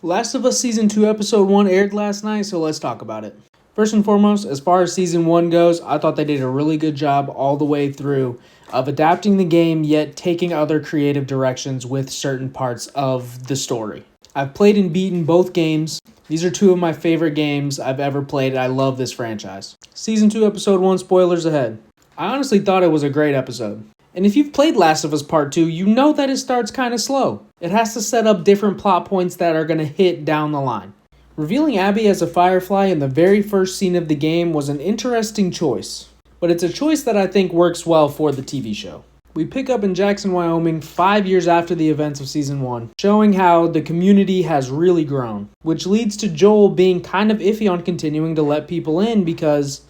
Last of Us Season 2 Episode 1 aired last night, so let's talk about it. First and foremost, as far as Season 1 goes, I thought they did a really good job all the way through of adapting the game, yet taking other creative directions with certain parts of the story. I've played and beaten both games. These are two of my favorite games I've ever played, and I love this franchise. Season 2 Episode 1 spoilers ahead. I honestly thought it was a great episode. And if you've played Last of Us Part 2, you know that it starts kind of slow. It has to set up different plot points that are going to hit down the line. Revealing Abby as a Firefly in the very first scene of the game was an interesting choice, but it's a choice that I think works well for the TV show. We pick up in Jackson, Wyoming 5 years after the events of Season 1, showing how the community has really grown, which leads to Joel being kind of iffy on continuing to let people in because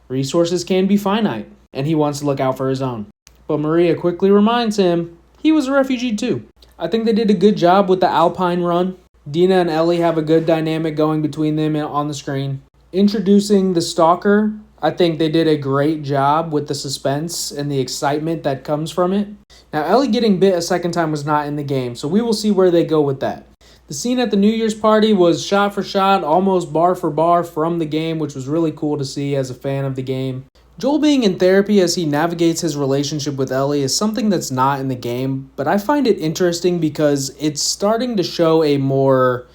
resources can be finite, and he wants to look out for his own. But Maria quickly reminds him he was a refugee too. I think they did a good job with the Alpine run. Dina and Ellie have a good dynamic going between them on the screen. Introducing the Stalker, I think they did a great job with the suspense and the excitement that comes from it. Now, Ellie getting bit a second time was not in the game, so we will see where they go with that. The scene at the New Year's party was shot for shot, almost bar for bar from the game, which was really cool to see as a fan of the game. Joel being in therapy as he navigates his relationship with Ellie is something that's not in the game, but I find it interesting because it's starting to show a more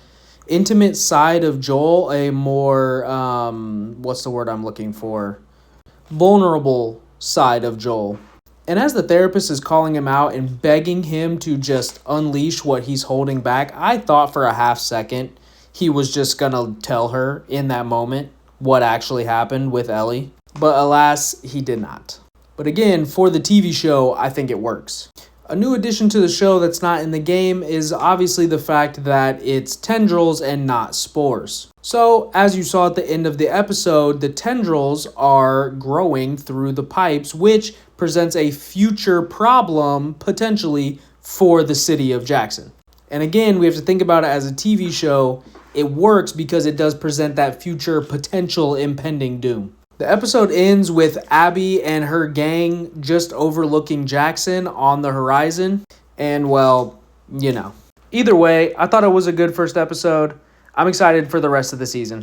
intimate side of Joel, a more, what's the word I'm looking for? Vulnerable side of Joel. And as the therapist is calling him out and begging him to just unleash what he's holding back, I thought for a half second he was just gonna tell her in that moment what actually happened with Ellie. But alas, he did not. But again, for the TV show, I think it works. A new addition to the show that's not in the game is obviously the fact that it's tendrils and not spores. So, as you saw at the end of the episode, the tendrils are growing through the pipes, which presents a future problem, potentially, for the city of Jackson. And again, we have to think about it as a TV show. It works because it does present that future potential impending doom. The episode ends with Abby and her gang just overlooking Jackson on the horizon. And, well, you know. Either way, I thought it was a good first episode. I'm excited for the rest of the season.